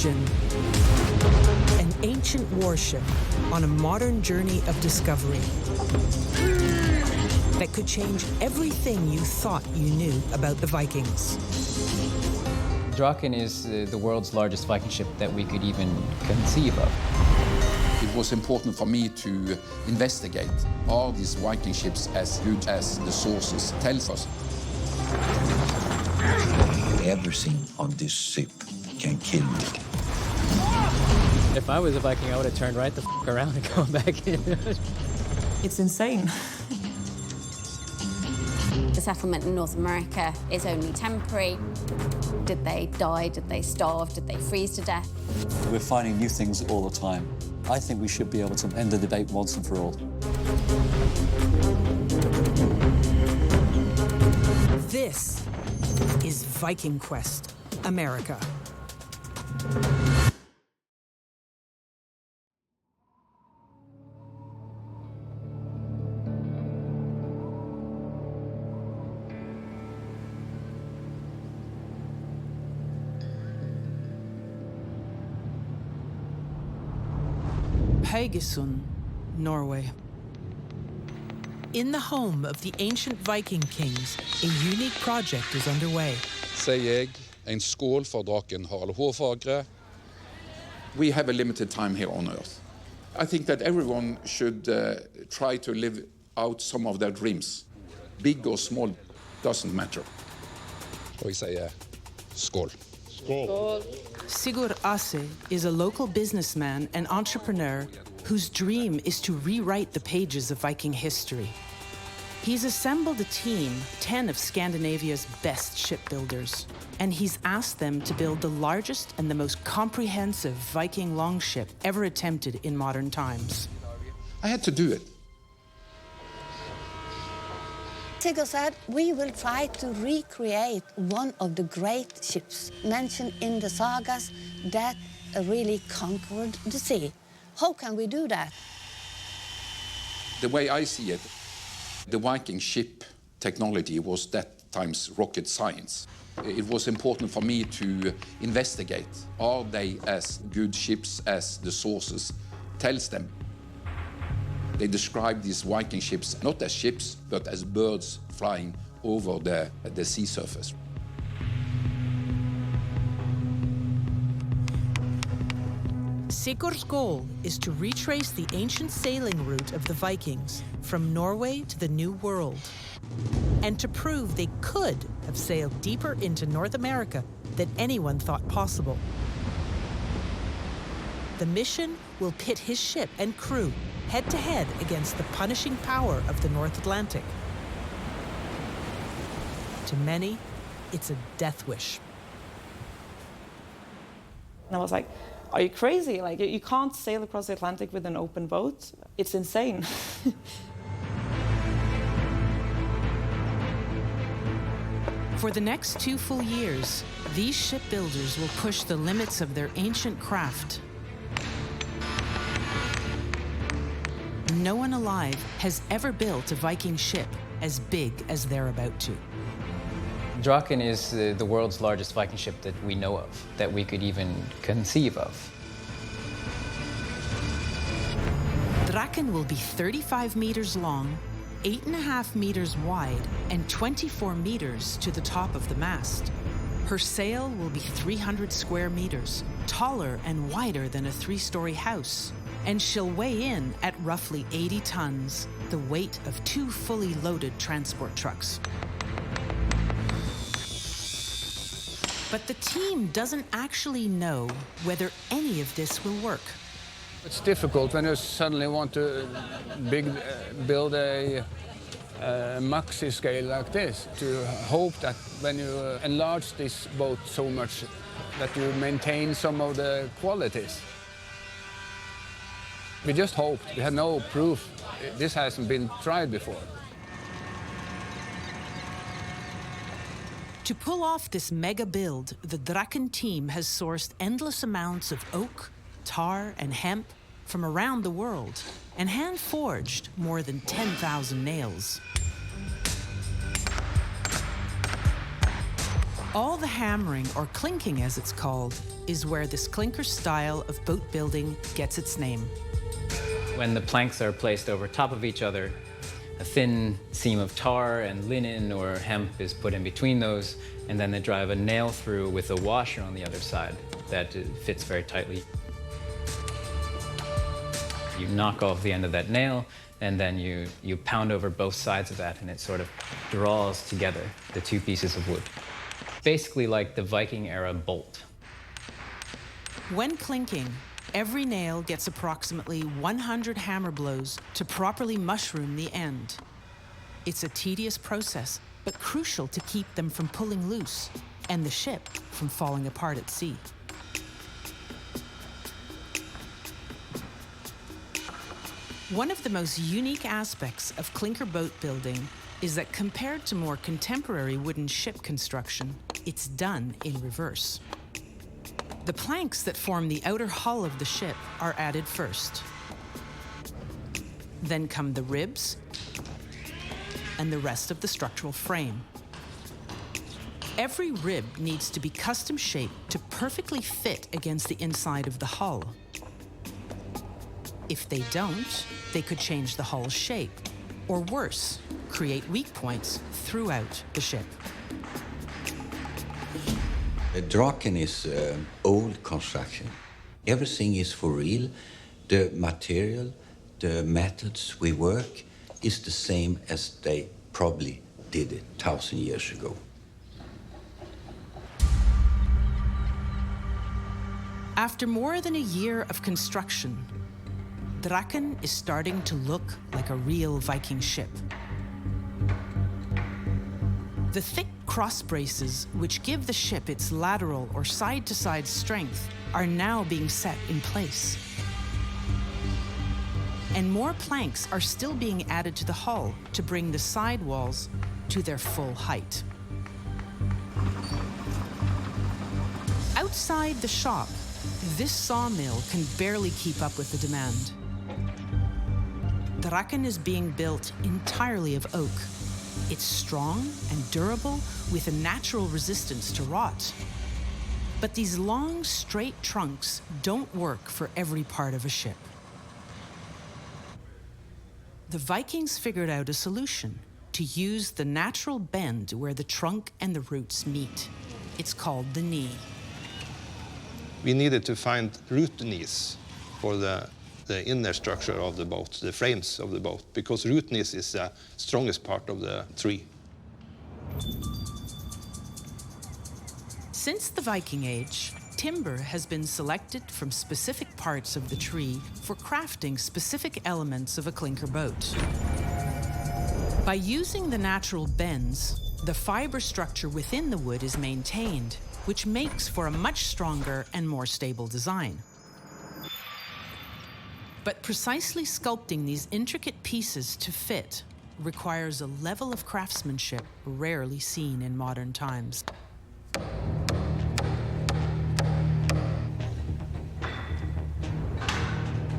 Imagine an ancient warship on a modern journey of discovery that could change everything you thought you knew about the Vikings. Draken is the world's largest Viking ship that we could even conceive of. It was important for me to investigate, are these Viking ships as good as the sources tells us? Everything on this ship can kill me. If I was a Viking, I would have turned right the f around and gone back in. It's insane. The settlement in North America is only temporary. Did they die? Did they starve? Did they freeze to death? We're finding new things all the time. I think we should be able to end the debate once and for all. This is Viking Quest, America. Haugesund, Norway. In the home of the ancient Viking kings, a unique project is underway. Sier jeg, en skål for draken Harald Hårfagre. We have a limited time here on Earth. I think that everyone should try to live out some of their dreams. Big or small, doesn't matter. Og jeg sier skål. Sigurd Ase is a local businessman and entrepreneur whose dream is to rewrite the pages of Viking history. He's assembled a team, 10 of Scandinavia's best shipbuilders, and he's asked them to build the largest and the most comprehensive Viking longship ever attempted in modern times. I had to do it. Sigurd said, we will try to recreate one of the great ships mentioned in the sagas that really conquered the sea. How can we do that? The way I see it, the Viking ship technology was that time's rocket science. It was important for me to investigate, are they as good ships as the sources tells them? They describe these Viking ships not as ships, but as birds flying over the sea surface. Sigurd's goal is to retrace the ancient sailing route of the Vikings from Norway to the New World, and to prove they could have sailed deeper into North America than anyone thought possible. The mission will pit his ship and crew head-to-head against the punishing power of the North Atlantic. To many, it's a death wish. And I was like, are you crazy? Like, you can't sail across the Atlantic with an open boat. It's insane. For the next 2 full years, these shipbuilders will push the limits of their ancient craft. No one alive has ever built a Viking ship as big as they're about to. Draken is the world's largest Viking ship that we know of, that we could even conceive of. Draken will be 35 meters long, 8.5 meters wide, and 24 meters to the top of the mast. Her sail will be 300 square meters, taller and wider than a 3-story house. And she'll weigh in at roughly 80 tons, the weight of 2 fully loaded transport trucks. But the team doesn't actually know whether any of this will work. It's difficult when you suddenly want to build a maxi scale like this, to hope that when you enlarge this boat so much that you maintain some of the qualities. We just hoped. We had no proof. This hasn't been tried before. To pull off this mega build, the Draken team has sourced endless amounts of oak, tar, and hemp from around the world and hand-forged more than 10,000 nails. All the hammering, or clinking as it's called, is where this clinker style of boat building gets its name. When the planks are placed over top of each other, a thin seam of tar and linen or hemp is put in between those, and then they drive a nail through with a washer on the other side that fits very tightly. You knock off the end of that nail, and then you pound over both sides of that, and it sort of draws together the two pieces of wood. Basically like the Viking era bolt. When clinking, every nail gets approximately 100 hammer blows to properly mushroom the end. It's a tedious process, but crucial to keep them from pulling loose and the ship from falling apart at sea. One of the most unique aspects of clinker boat building is that compared to more contemporary wooden ship construction, it's done in reverse. The planks that form the outer hull of the ship are added first. Then come the ribs and the rest of the structural frame. Every rib needs to be custom shaped to perfectly fit against the inside of the hull. If they don't, they could change the hull's shape, or worse, create weak points throughout the ship. Draken is old construction. Everything is for real. The material, the methods we work is the same as they probably did it 1,000 years ago. After more than a year of construction, Draken is starting to look like a real Viking ship. The thick cross braces, which give the ship its lateral or side-to-side strength, are now being set in place. And more planks are still being added to the hull to bring the side walls to their full height. Outside the shop, this sawmill can barely keep up with the demand. Draken is being built entirely of oak. It's strong and durable with a natural resistance to rot. But these long, straight trunks don't work for every part of a ship. The Vikings figured out a solution to use the natural bend where the trunk and the roots meet. It's called the knee. We needed to find root knees for the inner structure of the boat, the frames of the boat, because root knees is the strongest part of the tree. Since the Viking Age, timber has been selected from specific parts of the tree for crafting specific elements of a clinker boat. By using the natural bends, the fiber structure within the wood is maintained, which makes for a much stronger and more stable design. But precisely sculpting these intricate pieces to fit requires a level of craftsmanship rarely seen in modern times.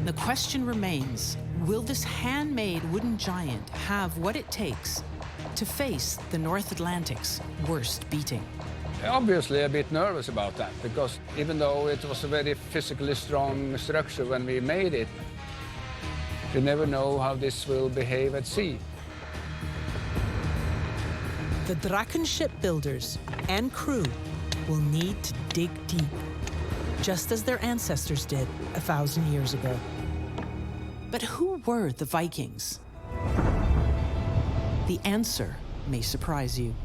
The question remains, will this handmade wooden giant have what it takes to face the North Atlantic's worst beating? Obviously a bit nervous about that, because even though it was a very physically strong structure when we made it, you never know how this will behave at sea. The Draken shipbuilders and crew will need to dig deep, just as their ancestors did 1,000 years ago. But who were the Vikings? The answer may surprise you.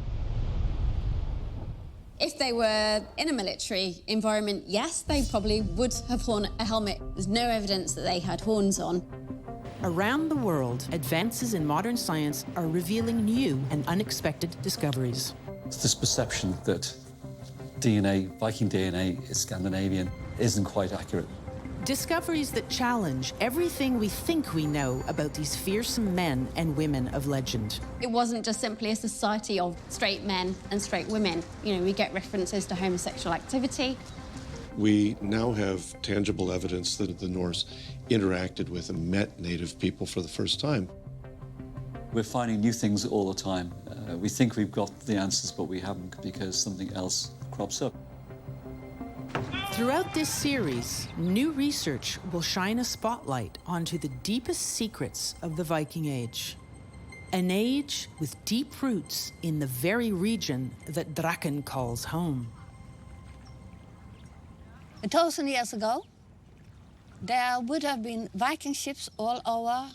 If they were in a military environment, yes, they probably would have worn a helmet. There's no evidence that they had horns on. Around the world, advances in modern science are revealing new and unexpected discoveries. This perception that DNA, Viking DNA, is Scandinavian isn't quite accurate. Discoveries that challenge everything we think we know about these fearsome men and women of legend. It wasn't just simply a society of straight men and straight women. You know, we get references to homosexual activity. We now have tangible evidence that the Norse interacted with and met native people for the first time. We're finding new things all the time. We think we've got the answers, but we haven't because something else crops up. Throughout this series, new research will shine a spotlight onto the deepest secrets of the Viking Age. An age with deep roots in the very region that Draken calls home. 1,000 years ago, there would have been Viking ships all over,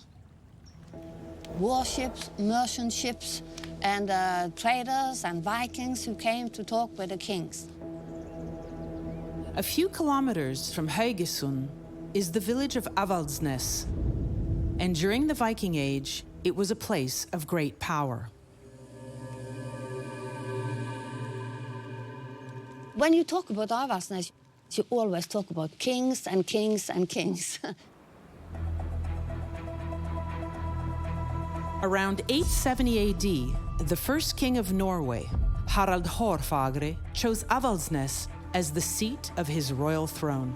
warships, merchant ships, and traders and Vikings who came to talk with the kings. A few kilometers from Haugesund is the village of Avaldsnes, and during the Viking Age, it was a place of great power. When you talk about Avaldsnes, you always talk about kings and kings and kings. Around 870 AD, the first king of Norway, Harald Hårfagre, chose Avaldsnes as the seat of his royal throne.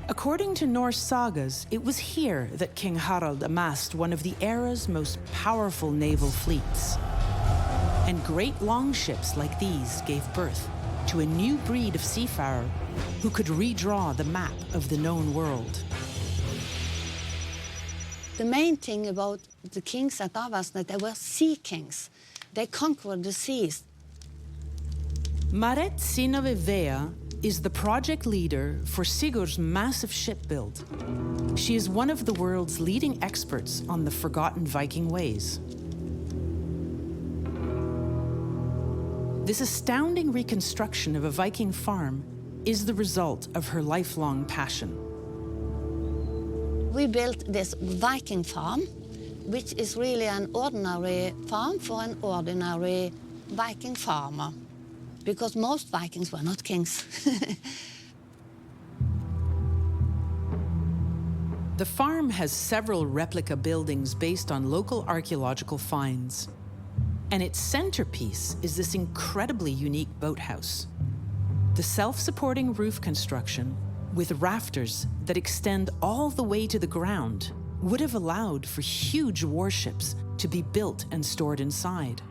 According to Norse sagas, it was here that King Harald amassed one of the era's most powerful naval fleets. And great longships like these gave birth to a new breed of seafarer who could redraw the map of the known world. The main thing about the kings at Avaldsnes, they were sea kings. They conquered the seas. Marit Synnøve is the project leader for Sigurd's massive ship build. She is one of the world's leading experts on the forgotten Viking ways. This astounding reconstruction of a Viking farm is the result of her lifelong passion. We built this Viking farm, which is really an ordinary farm for an ordinary Viking farmer, because most Vikings were not kings. The farm has several replica buildings based on local archaeological finds. And its centerpiece is this incredibly unique boathouse. The self-supporting roof construction, with rafters that extend all the way to the ground, would have allowed for huge warships to be built and stored inside.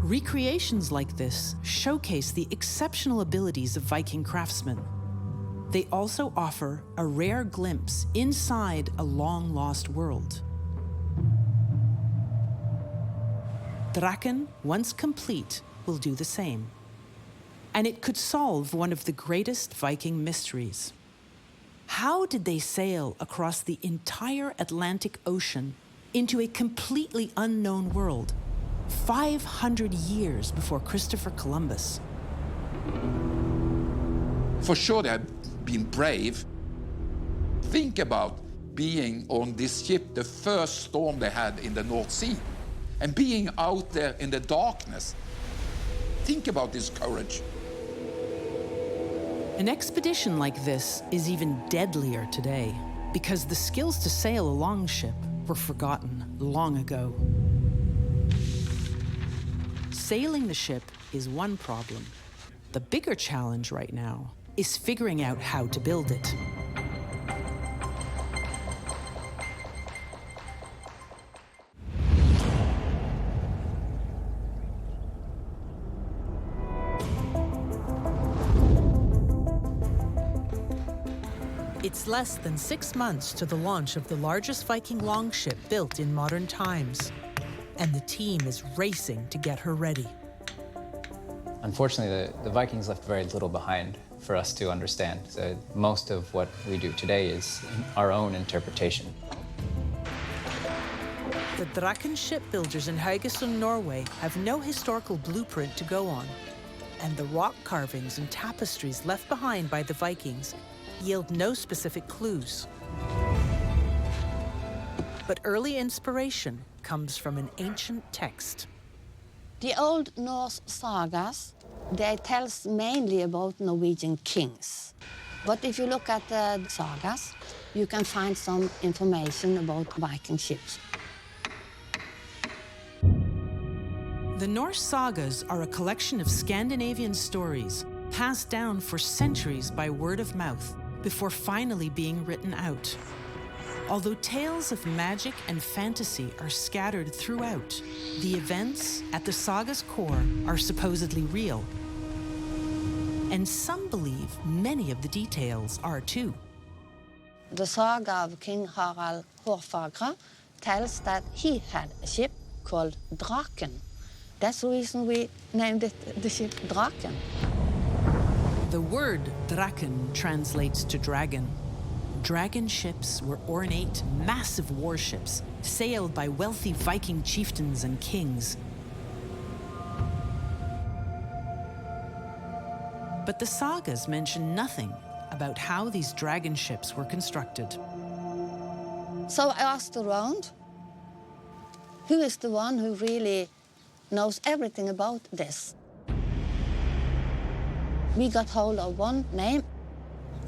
Recreations like this showcase the exceptional abilities of Viking craftsmen. They also offer a rare glimpse inside a long-lost world. Draken, once complete, will do the same. And it could solve one of the greatest Viking mysteries. How did they sail across the entire Atlantic Ocean into a completely unknown world, 500 years before Christopher Columbus? For sure they have been brave. Think about being on this ship, the first storm they had in the North Sea, and being out there in the darkness. Think about this courage. An expedition like this is even deadlier today because the skills to sail a longship were forgotten long ago. Sailing the ship is one problem. The bigger challenge right now is figuring out how to build it. It's less than 6 months to the launch of the largest Viking longship built in modern times, and the team is racing to get her ready. Unfortunately, the Vikings left very little behind for us to understand. So most of what we do today is our own interpretation. The Draken shipbuilders in Haugesund, Norway, have no historical blueprint to go on, and the rock carvings and tapestries left behind by the Vikings yield no specific clues. But early inspiration comes from an ancient text. The Old Norse sagas, they tell mainly about Norwegian kings. But if you look at the sagas, you can find some information about Viking ships. The Norse sagas are a collection of Scandinavian stories passed down for centuries by word of mouth before finally being written out. Although tales of magic and fantasy are scattered throughout, the events at the saga's core are supposedly real. And some believe many of the details are too. The saga of King Harald Hårfagre tells that he had a ship called Draken. That's the reason we named it the ship Draken. The word Draken translates to dragon. Dragon ships were ornate, massive warships sailed by wealthy Viking chieftains and kings. But the sagas mention nothing about how these dragon ships were constructed. So I asked around, who is the one who really knows everything about this? We got hold of one name,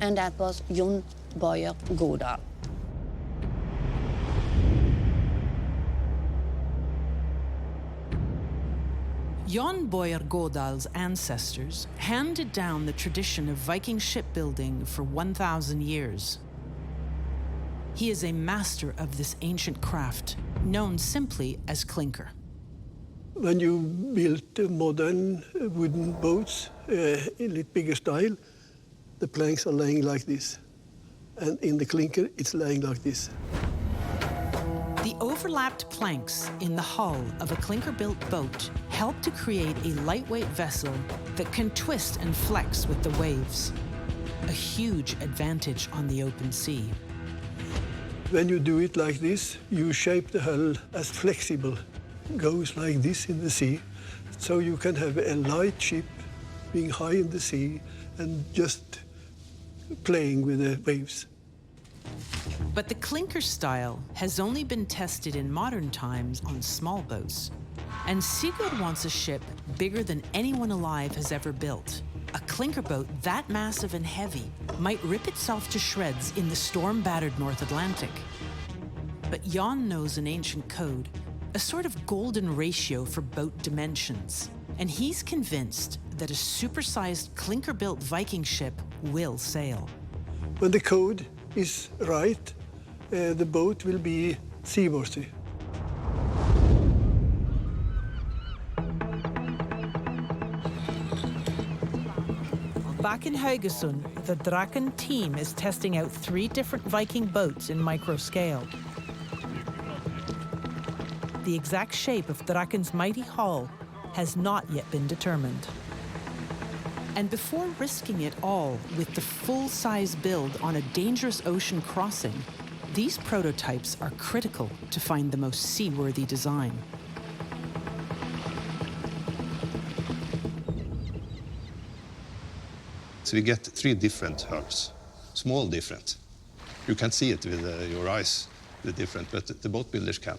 and that was Jon Bojer Godal. Jon Bojer Godal's ancestors handed down the tradition of Viking shipbuilding for 1,000 years. He is a master of this ancient craft, known simply as clinker. When you build modern wooden boats in a little bigger style, the planks are laying like this. And in the clinker, it's laying like this. The overlapped planks in the hull of a clinker-built boat help to create a lightweight vessel that can twist and flex with the waves. A huge advantage on the open sea. When you do it like this, you shape the hull as flexible. It goes like this in the sea, so you can have a light ship being high in the sea and just playing with the waves. But the clinker style has only been tested in modern times on small boats. And Sigurd wants a ship bigger than anyone alive has ever built. A clinker boat that massive and heavy might rip itself to shreds in the storm-battered North Atlantic. But Jon knows an ancient code, a sort of golden ratio for boat dimensions. And he's convinced that a supersized clinker-built Viking ship will sail. When the code is right, the boat will be seaworthy. Back in Haugesund, the Draken team is testing out 3 different Viking boats in micro scale. The exact shape of Draken's mighty hull has not yet been determined. And before risking it all with the full-size build on a dangerous ocean crossing, these prototypes are critical to find the most seaworthy design. So we get 3 different hulls, small different. You can see it with your eyes, the different, but the boat builders can.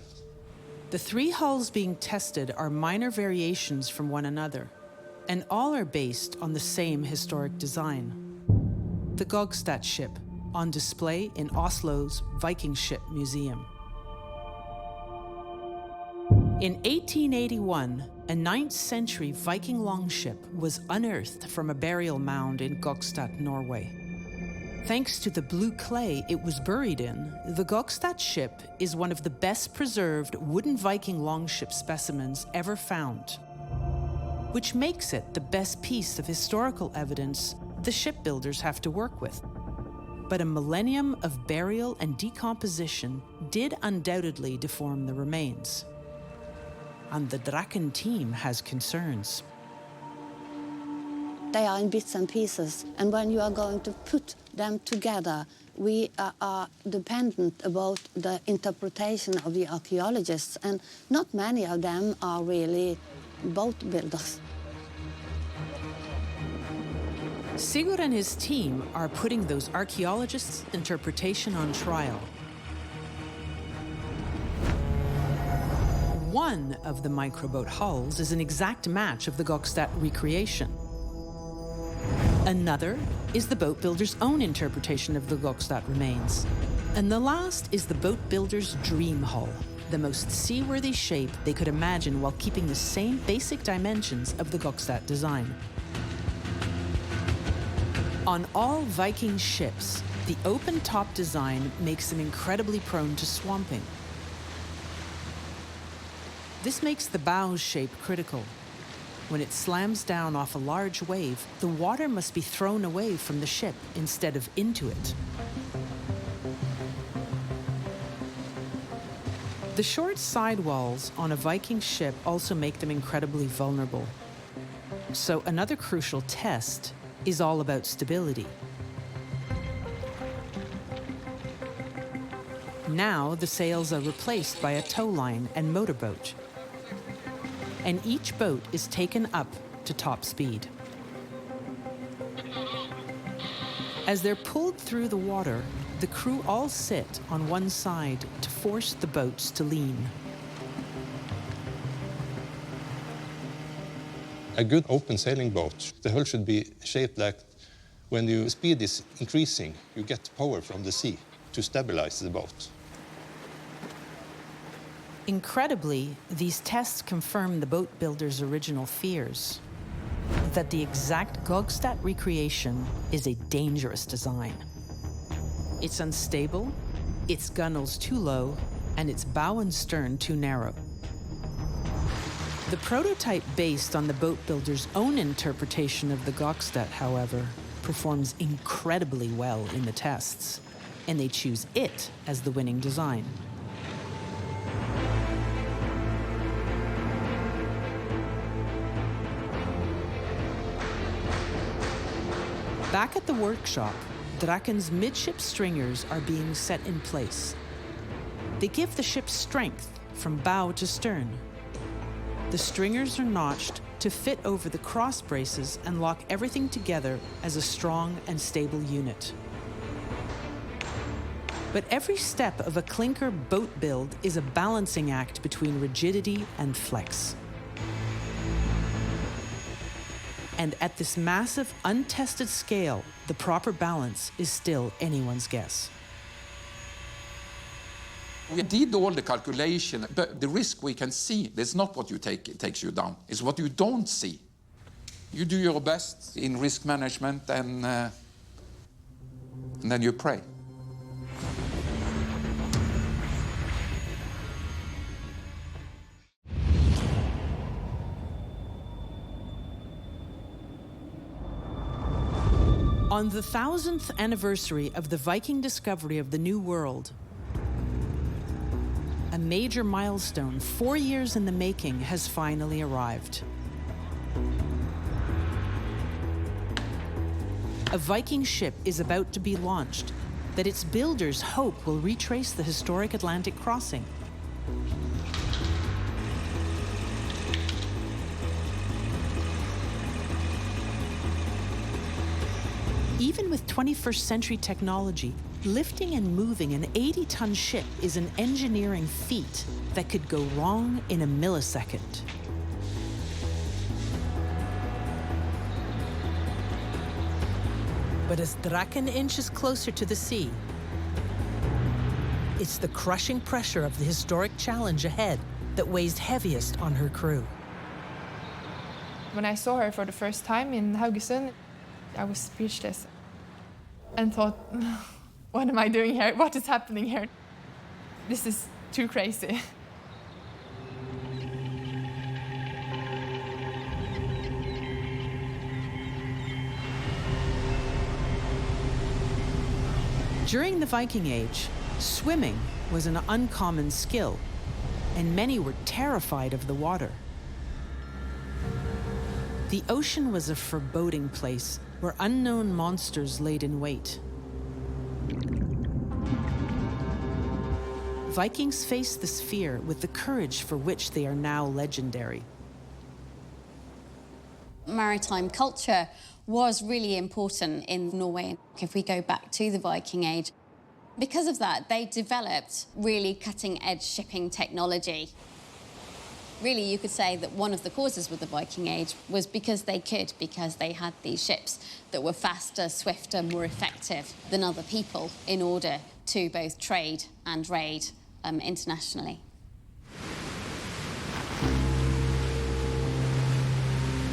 The 3 hulls being tested are minor variations from one another, and all are based on the same historic design. The Gokstad ship, on display in Oslo's Viking Ship Museum. In 1881, a 9th century Viking longship was unearthed from a burial mound in Gokstad, Norway. Thanks to the blue clay it was buried in, the Gokstad ship is one of the best preserved wooden Viking longship specimens ever found, which makes it the best piece of historical evidence the shipbuilders have to work with. But a millennium of burial and decomposition did undoubtedly deform the remains. And the Draken team has concerns. They are in bits and pieces, and when you are going to put them together, we are dependent about the interpretation of the archaeologists, and not many of them are really boat builders. Sigurd and his team are putting those archaeologists' interpretation on trial. One of the microboat hulls is an exact match of the Gokstad recreation. Another is the boat builder's own interpretation of the Gokstad remains. And the last is the boat builder's dream hull, the most seaworthy shape they could imagine while keeping the same basic dimensions of the Gokstad design. On all Viking ships, The open-top design makes them incredibly prone to swamping. This makes the bow's shape critical. When it slams down off a large wave, the water must be thrown away from the ship instead of into it. The short sidewalls on a Viking ship also make them incredibly vulnerable. So another crucial test is all about stability. Now the sails are replaced by a tow line and motorboat, and each boat is taken up to top speed. As they're pulled through the water, the crew all sit on one side to force the boats to lean. A good open sailing boat, the hull should be shaped like when the speed is increasing, you get power from the sea to stabilize the boat. Incredibly, these tests confirm the boat builders' original fears, that the exact Gokstad recreation is a dangerous design. It's unstable, its gunnels too low, and its bow and stern too narrow. The prototype based on the boat builder's own interpretation of the Gokstad, however, performs incredibly well in the tests, and they choose it as the winning design. Back at the workshop, Draken's midship stringers are being set in place. They give the ship strength from bow to stern. The stringers are notched to fit over the cross braces and lock everything together as a strong and stable unit. But every step of a clinker boat build is a balancing act between rigidity and flex. And at this massive, untested scale, the proper balance is still anyone's guess. We did all the calculation, but the risk we can see is not what you take, it takes you down. It's what you don't see. You do your best in risk management and then you pray. On the 1000th anniversary of the Viking discovery of the New World, a major milestone 4 years in the making has finally arrived. A Viking ship is about to be launched that its builders hope will retrace the historic Atlantic crossing. Even with 21st century technology, lifting and moving an 80-ton ship is an engineering feat that could go wrong in a millisecond. But as Draken inches closer to the sea, it's the crushing pressure of the historic challenge ahead that weighs heaviest on her crew. When I saw her for the first time in Haugesund, I was speechless and thought, what am I doing here? What is happening here? This is too crazy. During the Viking Age, swimming was an uncommon skill, and many were terrified of the water. The ocean was a foreboding place where unknown monsters laid in wait. Vikings faced this fear with the courage for which they are now legendary. Maritime culture was really important in Norway. If we go back to the Viking Age, because of that, they developed really cutting-edge shipping technology. Really, you could say that one of the causes with the Viking Age was because they had these ships that were faster, swifter, more effective than other people in order to both trade and raid internationally.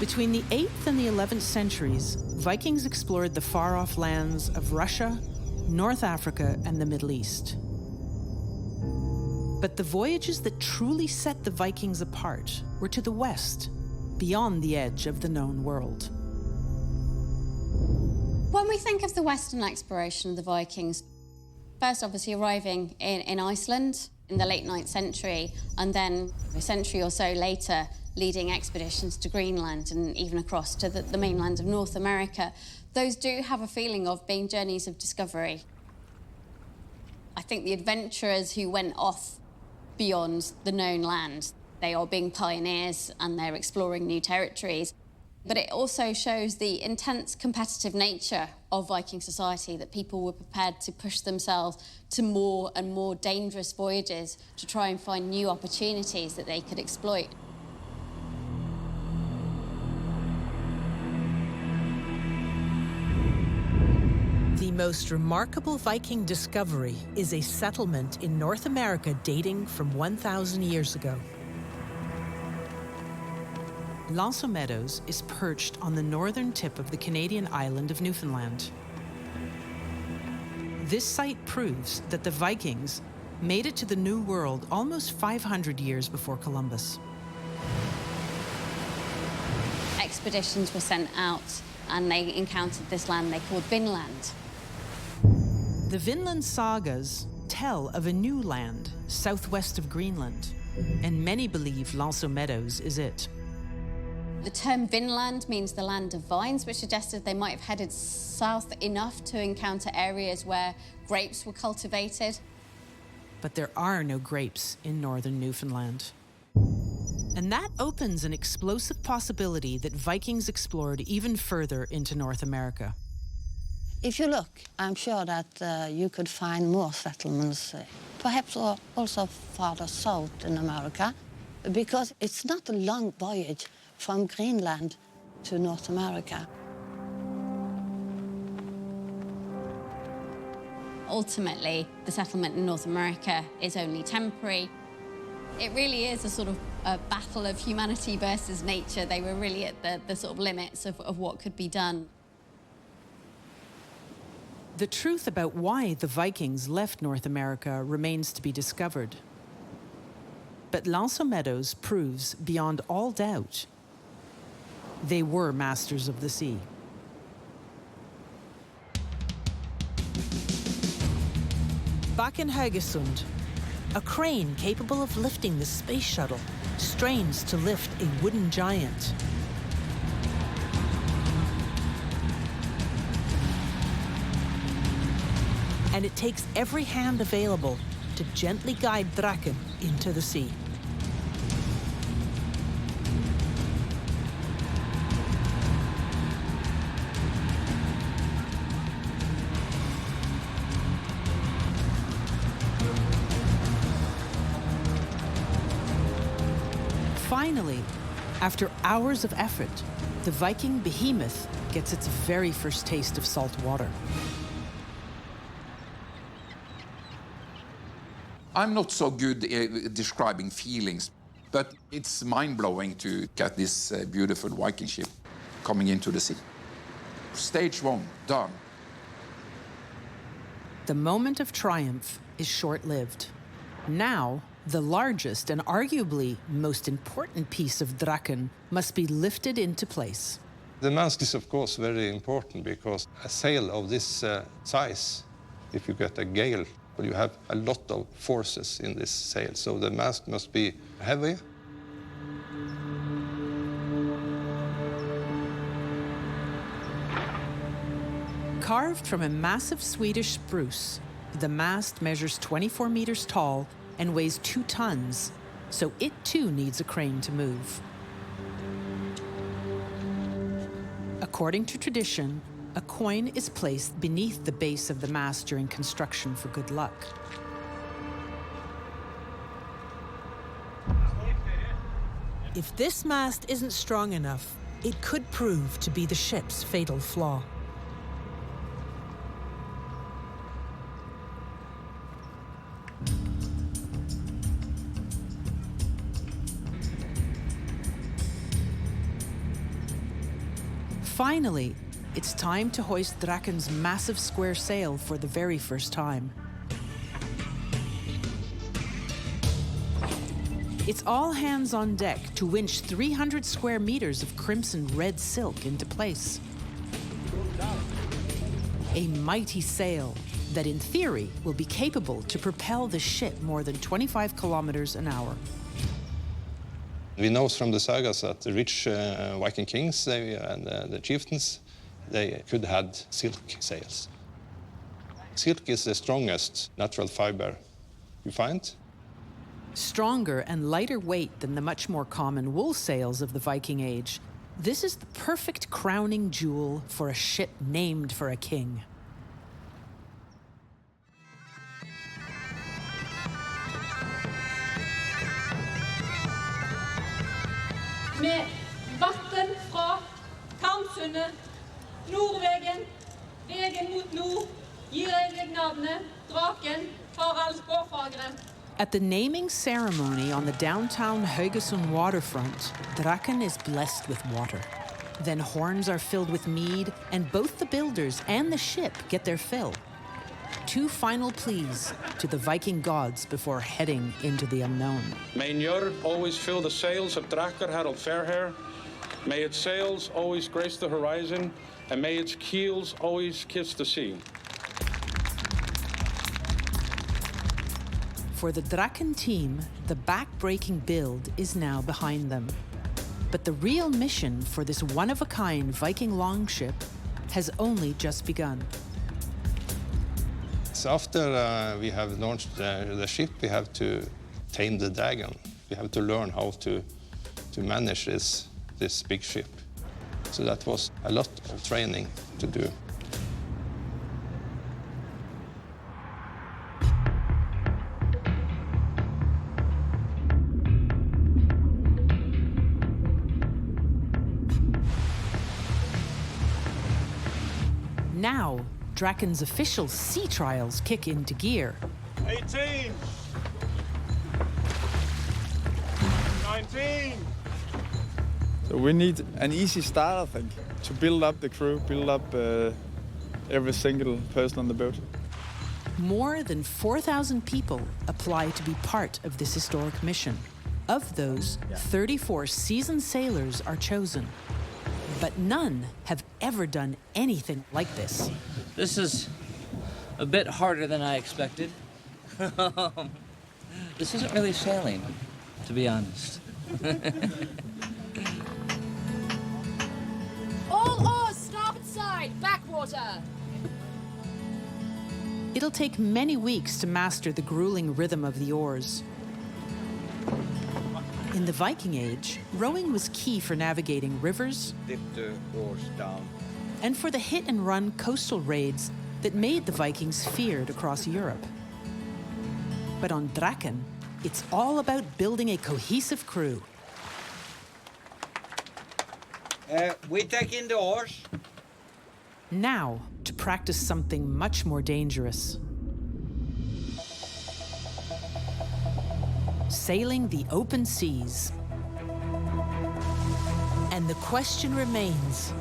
Between the 8th and the 11th centuries, Vikings explored the far-off lands of Russia, North Africa, and the Middle East. But the voyages that truly set the Vikings apart were to the west, beyond the edge of the known world. When we think of the Western exploration of the Vikings, first obviously arriving in Iceland in the late 9th century, and then a century or so later leading expeditions to Greenland and even across to the mainland of North America, those do have a feeling of being journeys of discovery. I think the adventurers who went off beyond the known land, they are being pioneers and they're exploring new territories. But it also shows the intense competitive nature of Viking society, that people were prepared to push themselves to more and more dangerous voyages to try and find new opportunities that they could exploit. The most remarkable Viking discovery is a settlement in North America dating from 1,000 years ago. L'Anse aux Meadows is perched on the northern tip of the Canadian island of Newfoundland. This site proves that the Vikings made it to the New World almost 500 years before Columbus. Expeditions were sent out and they encountered this land they called Vinland. The Vinland sagas tell of a new land southwest of Greenland, and many believe L'Anse aux Meadows is it. The term Vinland means the land of vines, which suggested they might have headed south enough to encounter areas where grapes were cultivated. But there are no grapes in northern Newfoundland. And that opens an explosive possibility that Vikings explored even further into North America. If you look, I'm sure that you could find more settlements, perhaps also farther south in America, because it's not a long voyage from Greenland to North America. Ultimately, the settlement in North America is only temporary. It really is a sort of a battle of humanity versus nature. They were really at the sort of limits of what could be done. The truth about why the Vikings left North America remains to be discovered. But L'Anse aux Meadows proves beyond all doubt they were masters of the sea. Back in Haugesund, a crane capable of lifting the space shuttle strains to lift a wooden giant. And it takes every hand available to gently guide Draken into the sea. Finally, after hours of effort, the Viking behemoth gets its very first taste of salt water. I'm not so good at describing feelings, but it's mind-blowing to get this beautiful Viking ship coming into the sea. Stage one, done. The moment of triumph is short-lived. Now, the largest and arguably most important piece of Draken must be lifted into place. The mast is, of course, very important because a sail of this size, if you get a gale, well, you have a lot of forces in this sail, so the mast must be heavy. Carved from a massive Swedish spruce, the mast measures 24 meters tall and weighs 2 tons, so it too needs a crane to move. According to tradition, a coin is placed beneath the base of the mast during construction for good luck. If this mast isn't strong enough, it could prove to be the ship's fatal flaw. Finally, it's time to hoist Draken's massive square sail for the very first time. It's all hands on deck to winch 300 square meters of crimson red silk into place. A mighty sail that, in theory, will be capable to propel the ship more than 25 kilometers an hour. We know from the sagas that the rich Viking kings and the chieftains, they could have silk sails. Silk is the strongest natural fiber you find. Stronger and lighter weight than the much more common wool sails of the Viking Age, this is the perfect crowning jewel for a ship named for a king. Med vatten fra Karmsundet, Nordvegen, vegen mot nord, gir jeg navnet Draken, Harald Gårdfagre. At the naming ceremony on the downtown Haugesund waterfront, Draken is blessed with water. Then horns are filled with mead, and both the builders and the ship get their fill. Two final pleas to the Viking gods before heading into the unknown. May Njord always fill the sails of Drakkar Harald Fairhair. May its sails always grace the horizon, and may its keels always kiss the sea. For the Draken team, the back-breaking build is now behind them. But the real mission for this one-of-a-kind Viking longship has only just begun. So after we have launched the ship, we have to tame the dragon. We have to learn how to manage this big ship. So that was a lot of training to do. Now, Draken's official sea trials kick into gear. 18! 19! So we need an easy start, I think, to build up the crew, build up every single person on the boat. More than 4,000 people apply to be part of this historic mission. Of those, 34 seasoned sailors are chosen. But none have ever done anything like this. This is a bit harder than I expected. This isn't really sailing, to be honest. All oars, starboard side, backwater! It'll take many weeks to master the grueling rhythm of the oars. In the Viking Age, rowing was key for navigating rivers, Dip the oars down. and for the hit-and-run coastal raids that made the Vikings feared across Europe. But on Draken, it's all about building a cohesive crew. We take in the oars. Now, to practice something much more dangerous. Sailing the open seas. And the question remains,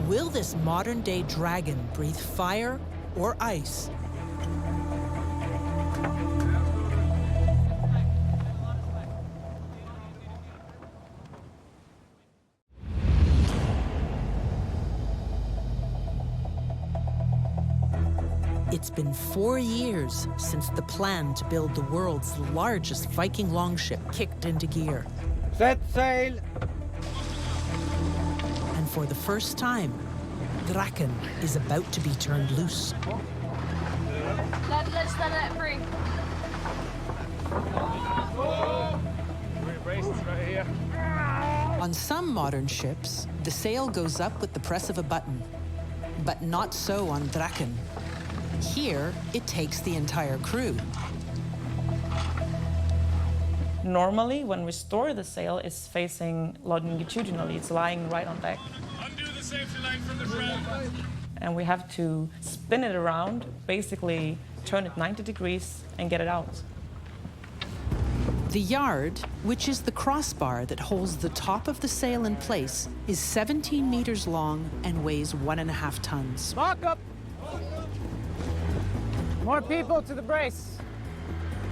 will this modern-day dragon breathe fire or ice? It's been 4 years since the plan to build the world's largest Viking longship kicked into gear. Set sail! And for the first time, Draken is about to be turned loose. Let's let it free. Right here. On some modern ships, the sail goes up with the press of a button, but not so on Draken. Here, it takes the entire crew. Normally, when we store the sail, it's facing longitudinally. It's lying right on deck. Undo the safety line from the front. And we have to spin it around, basically turn it 90 degrees and get it out. The yard, which is the crossbar that holds the top of the sail in place, is 17 meters long and weighs 1.5 tons. Lock up! More people to the brace.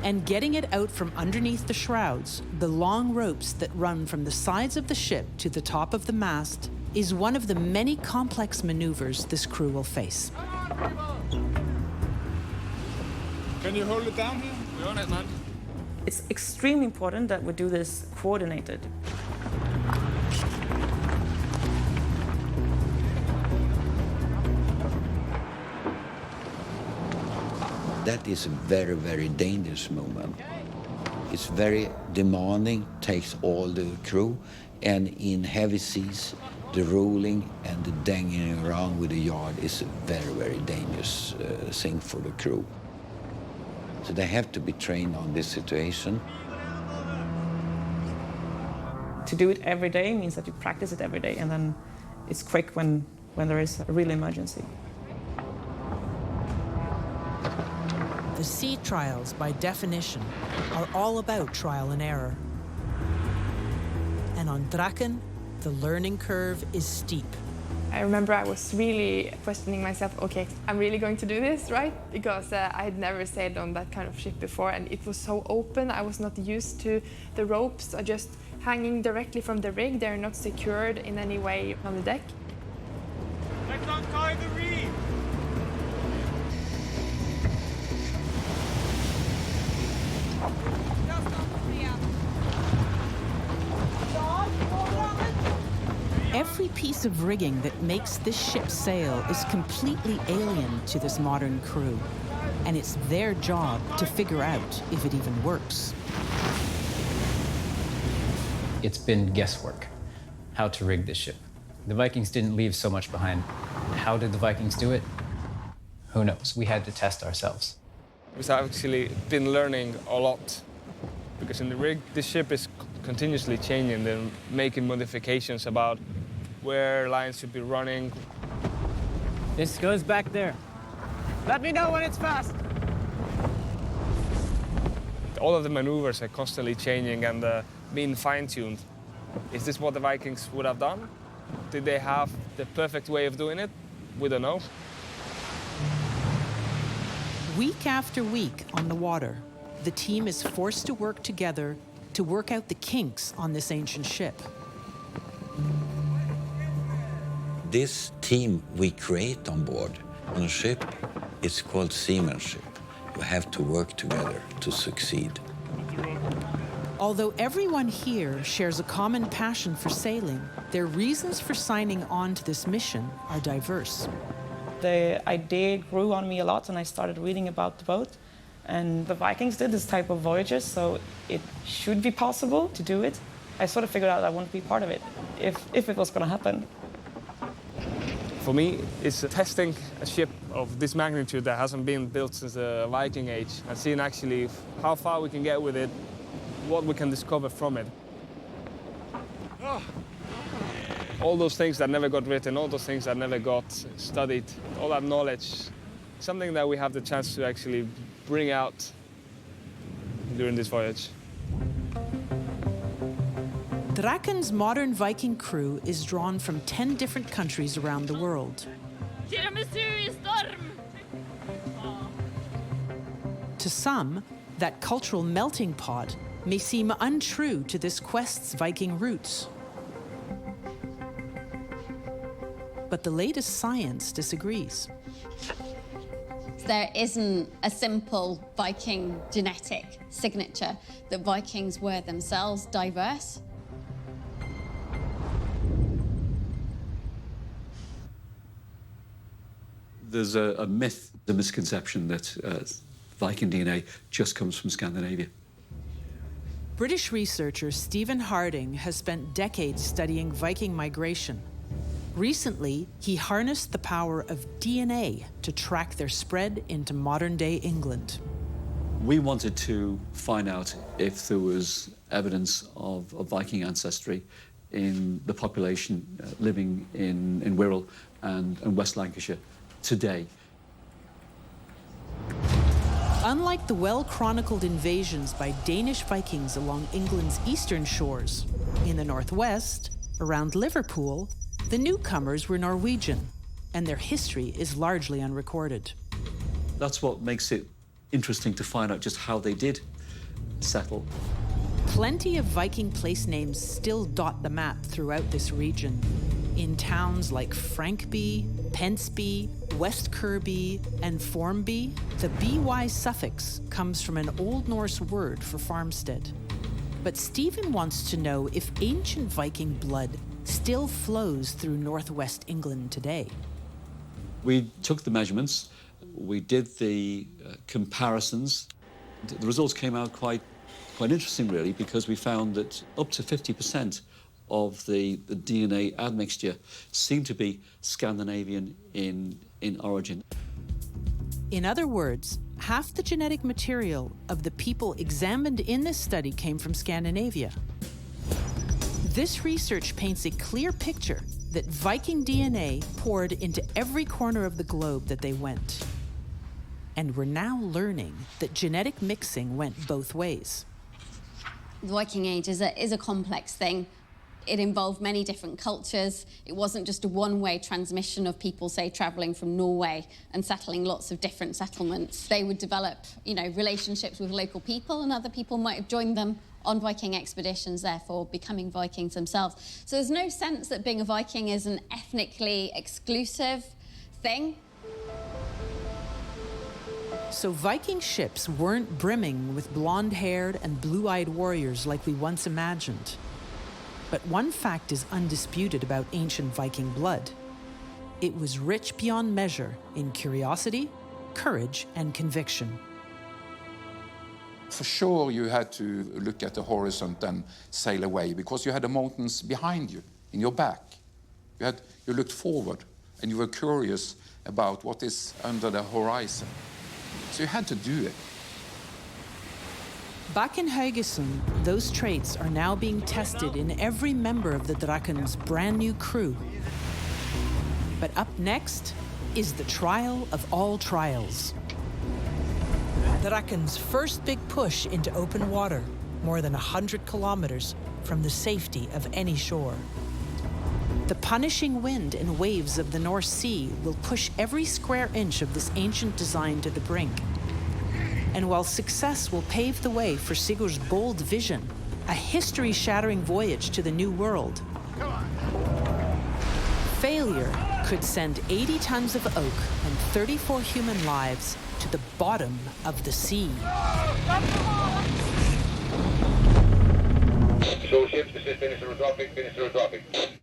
And getting it out from underneath the shrouds, the long ropes that run from the sides of the ship to the top of the mast, is one of the many complex maneuvers this crew will face. Can you hold it down here? We're on it, man. It's extremely important that we do this coordinated. That is a very, very dangerous movement. It's very demanding, takes all the crew, and in heavy seas, the rolling and the dangling around with the yard is a very, very dangerous thing for the crew. So they have to be trained on this situation. To do it every day means that you practice it every day, and then it's quick when there is a real emergency. The sea trials, by definition, are all about trial and error. And on Draken, the learning curve is steep. I remember I was really questioning myself, okay, I'm really going to do this, right? Because I had never sailed on that kind of ship before, and it was so open. I was not used to the ropes are just hanging directly from the rig. They're not secured in any way on the deck. Let's untie the reef! Every piece of rigging that makes this ship sail is completely alien to this modern crew, and it's their job to figure out if it even works. It's been guesswork, how to rig this ship. The Vikings didn't leave so much behind. How did the Vikings do it? Who knows? We had to test ourselves. We've actually been learning a lot, because in the rig, the ship is continuously changing and making modifications about where lines should be running. This goes back there. Let me know when it's fast. All of the maneuvers are constantly changing and being fine-tuned. Is this what the Vikings would have done? Did they have the perfect way of doing it? We don't know. Week after week on the water, the team is forced to work together to work out the kinks on this ancient ship. This team we create on board on a ship, it's called seamanship. You have to work together to succeed. Although everyone here shares a common passion for sailing, their reasons for signing on to this mission are diverse. The idea grew on me a lot, and I started reading about the boat. And the Vikings did this type of voyages, so it should be possible to do it. I sort of figured out I wanted to be part of it, if it was going to happen. For me, it's testing a ship of this magnitude that hasn't been built since the Viking Age and seeing actually how far we can get with it, what we can discover from it. All those things that never got written, all those things that never got studied, all that knowledge, something that we have the chance to actually bring out during this voyage. Draken's modern Viking crew is drawn from 10 different countries around the world. To some, that cultural melting pot may seem untrue to this quest's Viking roots. But the latest science disagrees. There isn't a simple Viking genetic signature. The Vikings were themselves diverse. There's a myth, the misconception that Viking DNA just comes from Scandinavia. British researcher Stephen Harding has spent decades studying Viking migration. Recently, he harnessed the power of DNA to track their spread into modern-day England. We wanted to find out if there was evidence of Viking ancestry in the population living in Wirral and West Lancashire today. Unlike the well-chronicled invasions by Danish Vikings along England's eastern shores, in the northwest, around Liverpool, the newcomers were Norwegian, and their history is largely unrecorded. That's what makes it interesting to find out just how they did settle. Plenty of Viking place names still dot the map throughout this region. In towns like Frankby, Pensby, West Kirby, and Formby, the by suffix comes from an Old Norse word for farmstead. But Stephen wants to know if ancient Viking blood still flows through northwest England today. We took the measurements, we did the comparisons. The results came out quite interesting, really, because we found that up to 50% of the DNA admixture seemed to be Scandinavian in origin. In other words, half the genetic material of the people examined in this study came from Scandinavia. This research paints a clear picture that Viking DNA poured into every corner of the globe that they went. And we're now learning that genetic mixing went both ways. The Viking Age is a complex thing. It involved many different cultures. It wasn't just a one-way transmission of people, say, traveling from Norway and settling lots of different settlements. They would develop, relationships with local people, and other people might have joined them on Viking expeditions, therefore becoming Vikings themselves. So there's no sense that being a Viking is an ethnically exclusive thing. So Viking ships weren't brimming with blonde-haired and blue-eyed warriors like we once imagined. But one fact is undisputed about ancient Viking blood. It was rich beyond measure in curiosity, courage, and conviction. For sure, you had to look at the horizon and sail away because you had the mountains behind you, in your back. You looked forward and you were curious about what is under the horizon. So you had to do it. Back in Haugesund, those traits are now being tested in every member of the Draken's brand new crew. But up next is the trial of all trials. Draken's first big push into open water, more than 100 kilometers from the safety of any shore. The punishing wind and waves of the North Sea will push every square inch of this ancient design to the brink. And while success will pave the way for Sigurd's bold vision, a history-shattering voyage to the New World, failure could send 80 tons of oak and 34 human lives to the bottom of the sea. Show ships, this is Minister of Traffic, Minister of Traffic.